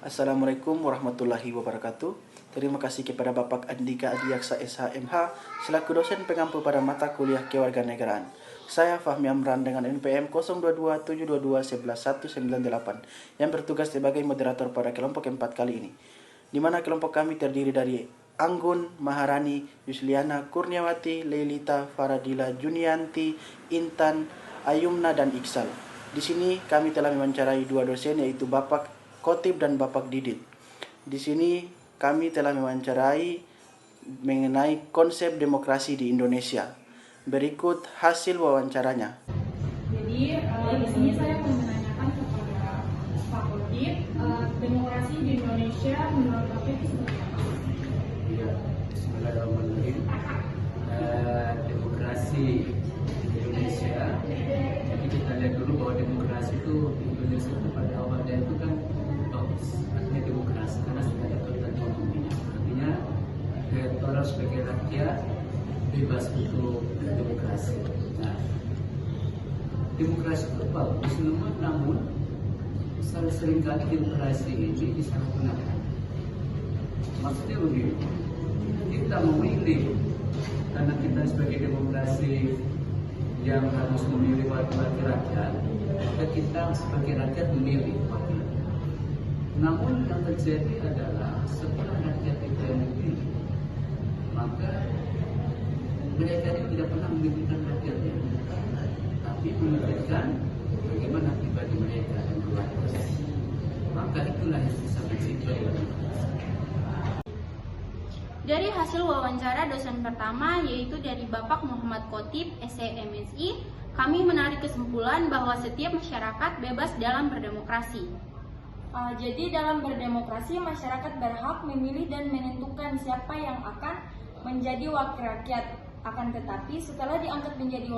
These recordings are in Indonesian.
Assalamualaikum warahmatullahi wabarakatuh. Terima kasih kepada Bapak Andika Adiaksa SHMH selaku dosen pengampu pada mata kuliah kewarganegaraan. Saya Fahmi Amran dengan NPM 0227221198 yang bertugas sebagai moderator pada kelompok 4 kali ini. Di mana kelompok kami terdiri dari Anggun, Maharani, Yusliana, Kurniawati, Leilita, Faradila, Junianti, Intan, Ayumna, dan Iksal. Di sini kami telah mewawancarai dua dosen yaitu Bapak Khotib dan Bapak Didit. Di sini kami telah mewawancarai mengenai konsep demokrasi di Indonesia. Berikut hasil wawancaranya. Jadi di sini saya mau menanyakan kepada Pak Khotib, demokrasi di Indonesia menurut Bapak itu seperti apa? Ya, bismillahirrahmanirrahim. Demokrasi di Indonesia. Jadi kita lihat dulu bahwa demokrasi itu di Indonesia pada awalnya itu kan bagus. Artinya demokrasi karena sudah ada ketentuan hukumnya. Artinya orang sebagai rakyat bebas untuk demokrasi. Nah, demokrasi itu bagus, namun seringkali demokrasi ini disalahgunakan. Maksudnya begini, kita memilih karena kita sebagai demokrasi yang harus memilih wakil rakyat, maka kita sebagai rakyat memilih wakil. Namun yang terjadi adalah setelah rakyat itu yang memilih, maka mereka ini tidak pernah memikirkan rakyatnya, tapi memikirkan bagaimana pribadi mereka dan keluarga. Maka itulah yang disebut demokrasi. Dari hasil wawancara dosen pertama yaitu dari Bapak Muhammad Khotib, SEMSI, kami menarik kesimpulan bahwa setiap masyarakat bebas dalam berdemokrasi. Jadi dalam berdemokrasi masyarakat berhak memilih dan menentukan siapa yang akan menjadi wakil rakyat. Akan tetapi setelah diangkat menjadi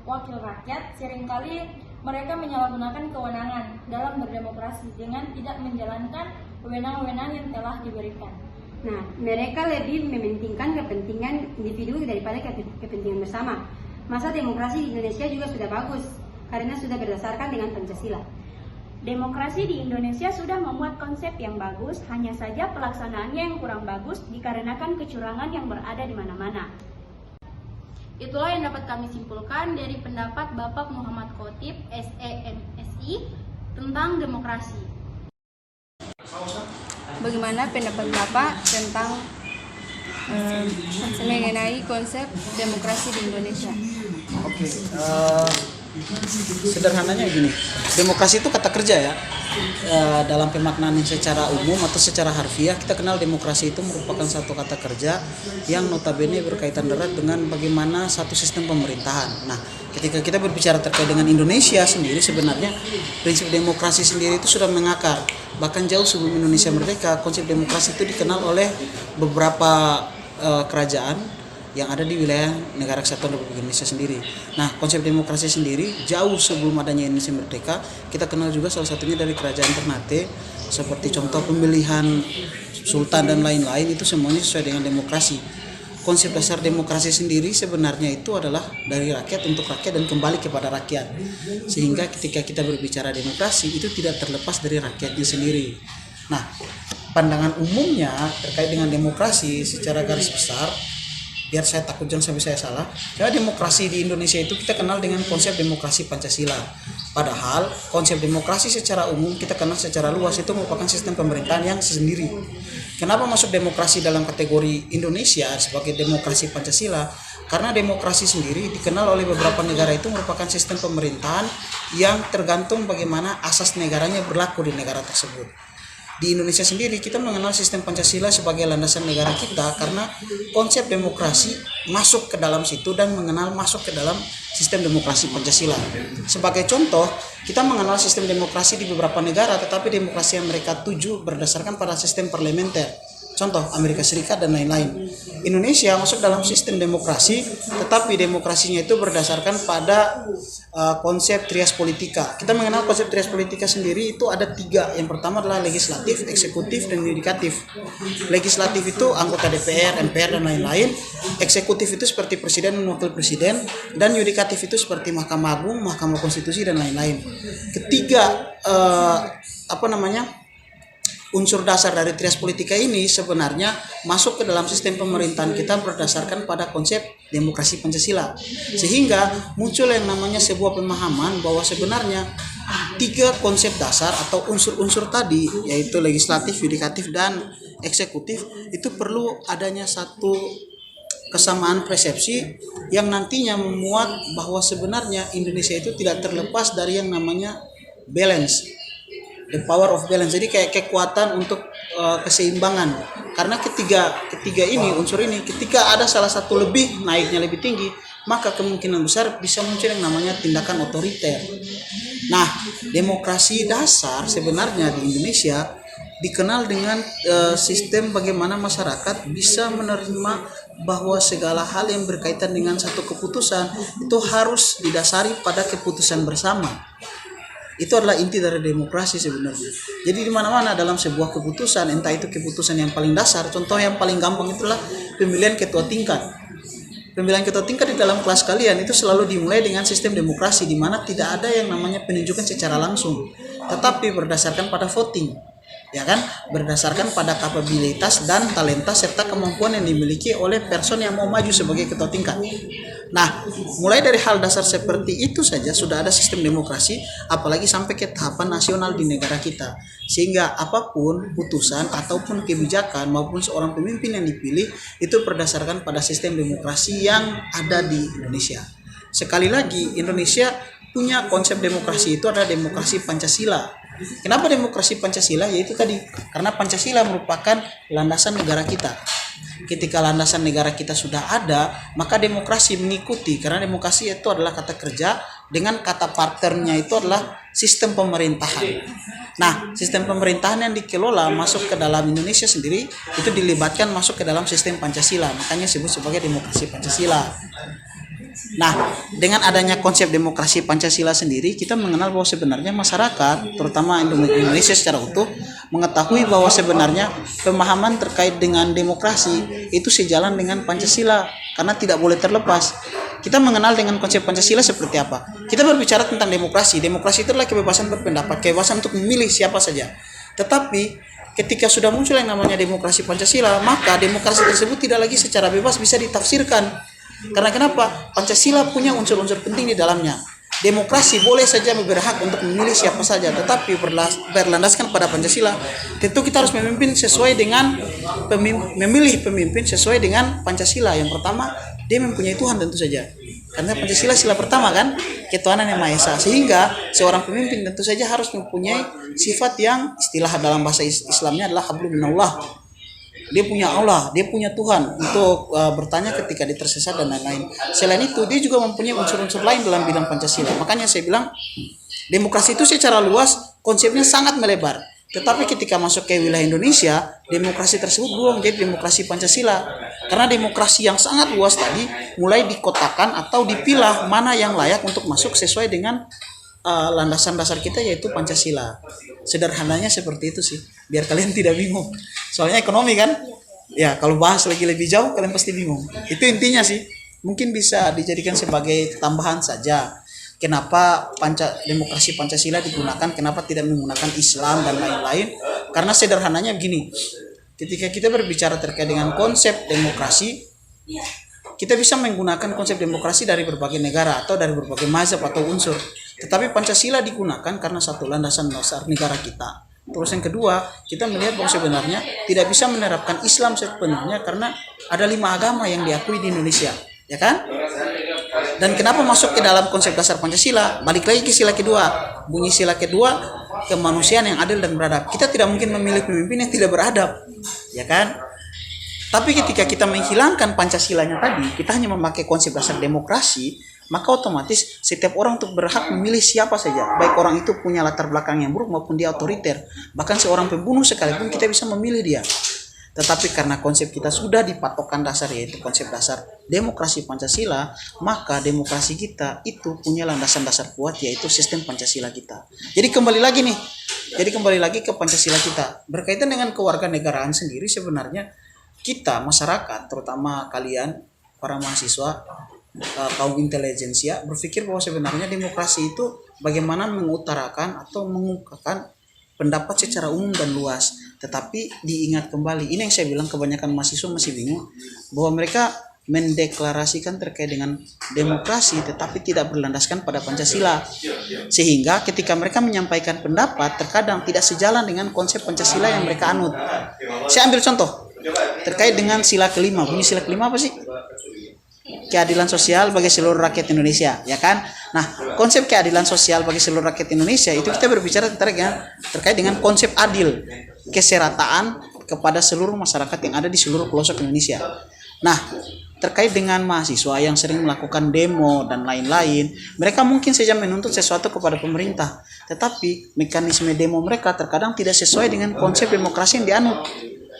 wakil rakyat, seringkali mereka menyalahgunakan kewenangan dalam berdemokrasi dengan tidak menjalankan wewenang-wewenang yang telah diberikan. Nah, mereka lebih mementingkan kepentingan individu daripada kepentingan bersama. Masa demokrasi di Indonesia juga sudah bagus, karena sudah berdasarkan dengan Pancasila. Demokrasi di Indonesia sudah memuat konsep yang bagus, hanya saja pelaksanaannya yang kurang bagus dikarenakan kecurangan yang berada di mana-mana. Itulah yang dapat kami simpulkan dari pendapat Bapak Muhammad Khotib, SEMSI, tentang demokrasi. Bagaimana pendapat Bapak tentang mengenai konsep demokrasi di Indonesia? Oke, sederhananya begini, demokrasi itu kata kerja ya. Dalam pemaknaan secara umum atau secara harfiah kita kenal demokrasi itu merupakan satu kata kerja yang notabene berkaitan erat dengan bagaimana satu sistem pemerintahan. Nah, ketika kita berbicara terkait dengan Indonesia sendiri, sebenarnya prinsip demokrasi sendiri itu sudah mengakar. Bahkan jauh sebelum Indonesia merdeka, konsep demokrasi itu dikenal oleh beberapa kerajaan yang ada di wilayah Negara Kesatuan Republik Indonesia sendiri. Nah, konsep demokrasi sendiri jauh sebelum adanya Indonesia merdeka, kita kenal juga salah satunya dari kerajaan Ternate, seperti contoh pemilihan sultan dan lain-lain, itu semuanya sesuai dengan demokrasi. Konsep dasar demokrasi sendiri sebenarnya itu adalah dari rakyat untuk rakyat dan kembali kepada rakyat. Sehingga ketika kita berbicara demokrasi itu tidak terlepas dari rakyatnya sendiri. Nah, pandangan umumnya terkait dengan demokrasi secara garis besar, biar saya takut jangan sampai saya salah, karena demokrasi di Indonesia itu kita kenal dengan konsep demokrasi Pancasila. Padahal konsep demokrasi secara umum kita kenal secara luas itu merupakan sistem pemerintahan yang sendiri. Kenapa masuk demokrasi dalam kategori Indonesia sebagai demokrasi Pancasila? Karena demokrasi sendiri dikenal oleh beberapa negara itu merupakan sistem pemerintahan yang tergantung bagaimana asas negaranya berlaku di negara tersebut. Di Indonesia sendiri kita mengenal sistem Pancasila sebagai landasan negara kita karena konsep demokrasi masuk ke dalam situ dan mengenal masuk ke dalam sistem demokrasi Pancasila. Sebagai contoh, kita mengenal sistem demokrasi di beberapa negara, tetapi demokrasi yang mereka tuju berdasarkan pada sistem parlementer. Contoh Amerika Serikat dan lain-lain. Indonesia masuk dalam sistem demokrasi, tetapi demokrasinya itu berdasarkan pada konsep trias politika. Kita mengenal konsep trias politika sendiri itu ada 3. Yang pertama adalah legislatif, eksekutif, dan yudikatif. Legislatif itu anggota DPR, MPR, dan lain-lain. Eksekutif itu seperti presiden dan wakil presiden, dan yudikatif itu seperti Mahkamah Agung, Mahkamah Konstitusi, dan lain-lain. Ketiga unsur dasar dari trias politika ini sebenarnya masuk ke dalam sistem pemerintahan kita berdasarkan pada konsep demokrasi Pancasila. Sehingga muncul yang namanya sebuah pemahaman bahwa sebenarnya 3 konsep dasar atau unsur-unsur tadi, yaitu legislatif, yudikatif, dan eksekutif, itu perlu adanya satu kesamaan persepsi yang nantinya memuat bahwa sebenarnya Indonesia itu tidak terlepas dari yang namanya balance, the power of balance. Jadi kayak kekuatan untuk keseimbangan. Karena ketiga ini, unsur ini, ketika ada salah satu lebih naiknya lebih tinggi, maka kemungkinan besar bisa muncul yang namanya tindakan otoriter. Nah, demokrasi dasar sebenarnya di Indonesia dikenal dengan sistem bagaimana masyarakat bisa menerima bahwa segala hal yang berkaitan dengan satu keputusan itu harus didasari pada keputusan bersama. Itu adalah inti dari demokrasi sebenarnya. Jadi di mana-mana dalam sebuah keputusan, entah itu keputusan yang paling dasar, contoh yang paling gampang itulah pemilihan ketua tingkat. Pemilihan ketua tingkat di dalam kelas kalian itu selalu dimulai dengan sistem demokrasi, di mana tidak ada yang namanya penunjukan secara langsung, tetapi berdasarkan pada voting, ya kan, berdasarkan pada kapabilitas dan talenta serta kemampuan yang dimiliki oleh person yang mau maju sebagai ketua tingkat. Nah, mulai dari hal dasar seperti itu saja sudah ada sistem demokrasi, apalagi sampai ke tahapan nasional di negara kita. Sehingga apapun putusan ataupun kebijakan maupun seorang pemimpin yang dipilih itu berdasarkan pada sistem demokrasi yang ada di Indonesia. Sekali lagi, Indonesia punya konsep demokrasi itu adalah demokrasi Pancasila. Kenapa demokrasi Pancasila? Yaitu tadi, karena Pancasila merupakan landasan negara kita. Ketika landasan negara kita sudah ada, maka demokrasi mengikuti, karena demokrasi itu adalah kata kerja dengan kata partnernya itu adalah sistem pemerintahan. Nah, sistem pemerintahan yang dikelola masuk ke dalam Indonesia sendiri itu dilibatkan masuk ke dalam sistem Pancasila, makanya disebut sebagai demokrasi Pancasila. Nah, dengan adanya konsep demokrasi Pancasila sendiri, kita mengenal bahwa sebenarnya masyarakat, terutama Indonesia secara utuh, mengetahui bahwa sebenarnya pemahaman terkait dengan demokrasi itu sejalan dengan Pancasila, karena tidak boleh terlepas. Kita mengenal dengan konsep Pancasila seperti apa? Kita berbicara tentang demokrasi. Demokrasi itu adalah kebebasan berpendapat, kebebasan untuk memilih siapa saja. Tetapi ketika sudah muncul yang namanya demokrasi Pancasila, maka demokrasi tersebut tidak lagi secara bebas bisa ditafsirkan. Karena kenapa? Pancasila punya unsur-unsur penting di dalamnya. Demokrasi boleh saja berhak untuk memilih siapa saja, tetapi berlandaskan pada Pancasila. Tentu kita harus memilih pemimpin sesuai dengan Pancasila. Yang pertama, dia mempunyai Tuhan tentu saja. Karena Pancasila sila pertama kan, ketuhanan yang Maha Esa. Sehingga seorang pemimpin tentu saja harus mempunyai sifat yang istilah dalam bahasa Islamnya adalah hablum minallah. Dia punya Allah, dia punya Tuhan untuk bertanya ketika dia tersesat dan lain-lain. Selain itu, dia juga mempunyai unsur-unsur lain dalam bidang Pancasila. Makanya saya bilang, demokrasi itu secara luas konsepnya sangat melebar. Tetapi ketika masuk ke wilayah Indonesia, demokrasi tersebut belum menjadi demokrasi Pancasila. Karena demokrasi yang sangat luas tadi mulai dikotakan atau dipilah mana yang layak untuk masuk sesuai dengan landasan dasar kita, yaitu Pancasila. Sederhananya seperti itu sih, biar kalian tidak bingung. Soalnya ekonomi kan, ya kalau bahas lagi lebih jauh kalian pasti bingung. Itu intinya sih. Mungkin bisa dijadikan sebagai tambahan saja. Kenapa demokrasi Pancasila digunakan, kenapa tidak menggunakan Islam dan lain-lain? Karena sederhananya begini. Ketika kita berbicara terkait dengan konsep demokrasi, kita bisa menggunakan konsep demokrasi dari berbagai negara atau dari berbagai mazhab atau unsur. Tetapi Pancasila digunakan karena satu landasan dasar negara kita. Terus yang kedua, kita melihat bahwa sebenarnya tidak bisa menerapkan Islam sepenuhnya karena ada 5 agama yang diakui di Indonesia, ya kan? Dan kenapa masuk ke dalam konsep dasar Pancasila? Balik lagi ke sila kedua. Bunyi sila kedua, kemanusiaan yang adil dan beradab. Kita tidak mungkin memilih pemimpin yang tidak beradab, ya kan? Tapi ketika kita menghilangkan Pancasilanya tadi, kita hanya memakai konsep dasar demokrasi, maka otomatis setiap orang untuk berhak memilih siapa saja. Baik orang itu punya latar belakang yang buruk maupun dia otoriter. Bahkan seorang pembunuh sekalipun kita bisa memilih dia. Tetapi karena konsep kita sudah dipatokkan dasar, yaitu konsep dasar demokrasi Pancasila, maka demokrasi kita itu punya landasan dasar kuat, yaitu sistem Pancasila kita. Jadi kembali lagi ke Pancasila kita. Berkaitan dengan kewarganegaraan sendiri, sebenarnya kita masyarakat, terutama kalian para mahasiswa, kaum intelijensia, berpikir bahwa sebenarnya demokrasi itu bagaimana mengutarakan atau mengungkapkan pendapat secara umum dan luas. tetapi diingat kembali. Ini yang saya bilang kebanyakan mahasiswa masih bingung bahwa mereka mendeklarasikan terkait dengan demokrasi tetapi tidak berlandaskan pada Pancasila, sehingga ketika mereka menyampaikan pendapat terkadang tidak sejalan dengan konsep Pancasila yang mereka anut. Saya ambil contoh terkait dengan sila kelima. Bunyi sila kelima apa sih? Keadilan sosial bagi seluruh rakyat Indonesia, ya kan? Nah, konsep keadilan sosial bagi seluruh rakyat Indonesia itu kita berbicara terkait dengan konsep adil, keserataan kepada seluruh masyarakat yang ada di seluruh pelosok Indonesia. Nah, terkait dengan mahasiswa yang sering melakukan demo dan lain-lain, mereka mungkin saja menuntut sesuatu kepada pemerintah, tetapi mekanisme demo mereka terkadang tidak sesuai dengan konsep demokrasi yang dianut.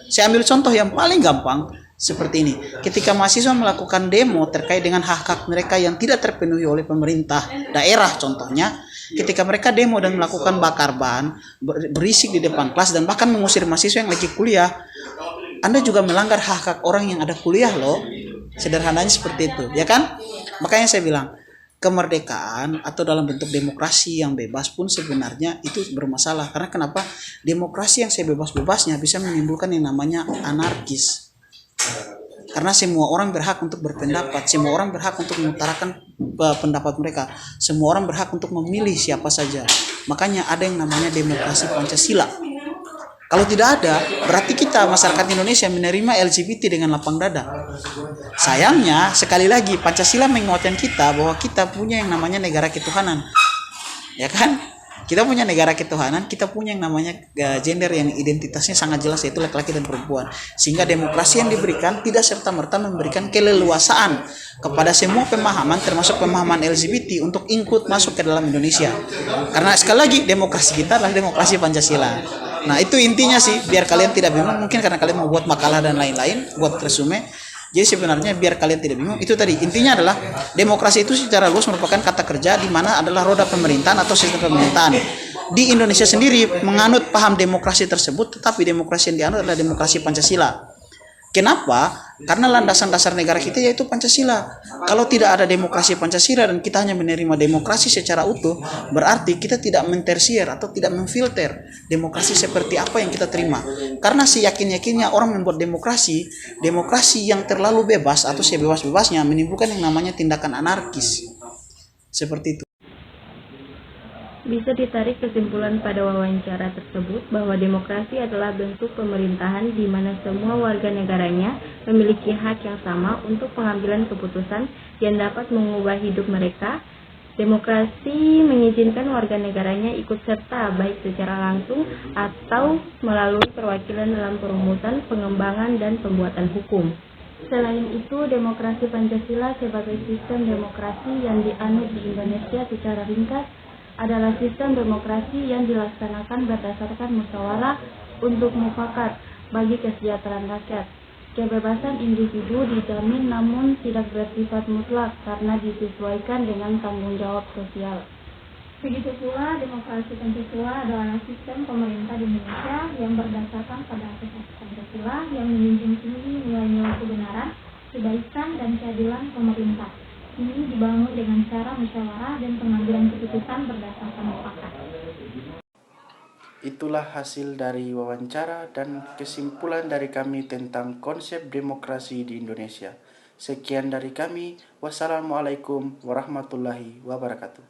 Saya ambil contoh yang paling gampang seperti ini. Ketika mahasiswa melakukan demo terkait dengan hak-hak mereka yang tidak terpenuhi oleh pemerintah daerah contohnya, ketika mereka demo dan melakukan bakar ban, berisik di depan kelas dan bahkan mengusir mahasiswa yang lagi kuliah, Anda juga melanggar hak-hak orang yang ada kuliah loh. Sederhananya seperti itu, ya kan? Makanya saya bilang, kemerdekaan atau dalam bentuk demokrasi yang bebas pun sebenarnya itu bermasalah. Karena kenapa? Demokrasi yang sebebas-bebasnya bisa menimbulkan yang namanya anarkis. Karena semua orang berhak untuk berpendapat, semua orang berhak untuk mengutarakan pendapat mereka, semua orang berhak untuk memilih siapa saja. Makanya ada yang namanya demokrasi Pancasila. Kalau tidak ada, berarti kita masyarakat Indonesia menerima LGBT dengan lapang dada. Sayangnya, sekali lagi Pancasila menguatkan kita bahwa kita punya yang namanya negara ketuhanan. Ya kan? Kita punya negara ketuhanan, kita punya yang namanya gender yang identitasnya sangat jelas, yaitu laki-laki dan perempuan. Sehingga demokrasi yang diberikan tidak serta-merta memberikan keleluasaan kepada semua pemahaman, termasuk pemahaman LGBT, untuk ikut masuk ke dalam Indonesia. Karena sekali lagi, demokrasi kita adalah demokrasi Pancasila. Nah, itu intinya sih, biar kalian tidak bingung. Mungkin karena kalian mau buat makalah dan lain-lain, buat resume. Jadi sebenarnya biar kalian tidak bingung, itu tadi intinya adalah demokrasi itu secara luas merupakan kata kerja di mana adalah roda pemerintahan atau sistem pemerintahan. Di Indonesia sendiri menganut paham demokrasi tersebut, tetapi demokrasi yang dianut adalah demokrasi Pancasila. Kenapa? Karena landasan dasar negara kita yaitu Pancasila. Kalau tidak ada demokrasi Pancasila dan kita hanya menerima demokrasi secara utuh, berarti kita tidak mentersier atau tidak memfilter demokrasi seperti apa yang kita terima. Karena seyakin-yakinnya orang membuat demokrasi yang terlalu bebas atau sebebas-bebasnya menimbulkan yang namanya tindakan anarkis. Seperti itu. Bisa ditarik kesimpulan pada wawancara tersebut bahwa demokrasi adalah bentuk pemerintahan di mana semua warga negaranya memiliki hak yang sama untuk pengambilan keputusan yang dapat mengubah hidup mereka. Demokrasi mengizinkan warga negaranya ikut serta baik secara langsung atau melalui perwakilan dalam perumusan, pengembangan, dan pembuatan hukum. Selain itu, demokrasi Pancasila sebagai sistem demokrasi yang dianut di Indonesia secara ringkas adalah sistem demokrasi yang dilaksanakan berdasarkan musyawarah untuk mufakat bagi kesejahteraan rakyat. Kebebasan individu dijamin namun tidak bersifat mutlak karena disesuaikan dengan tanggung jawab sosial. Begitu pula demokrasi Pancasila adalah sistem pemerintah di Indonesia yang berdasarkan pada asas Pancasila yang menjunjung tinggi nilai-nilai kebenaran, kebaikan, dan keadilan pemerintah. Ini dibangun dengan cara musyawarah dan pengambilan keputusan berdasarkan mufakat. Itulah hasil dari wawancara dan kesimpulan dari kami tentang konsep demokrasi di Indonesia. Sekian dari kami. Wassalamualaikum warahmatullahi wabarakatuh.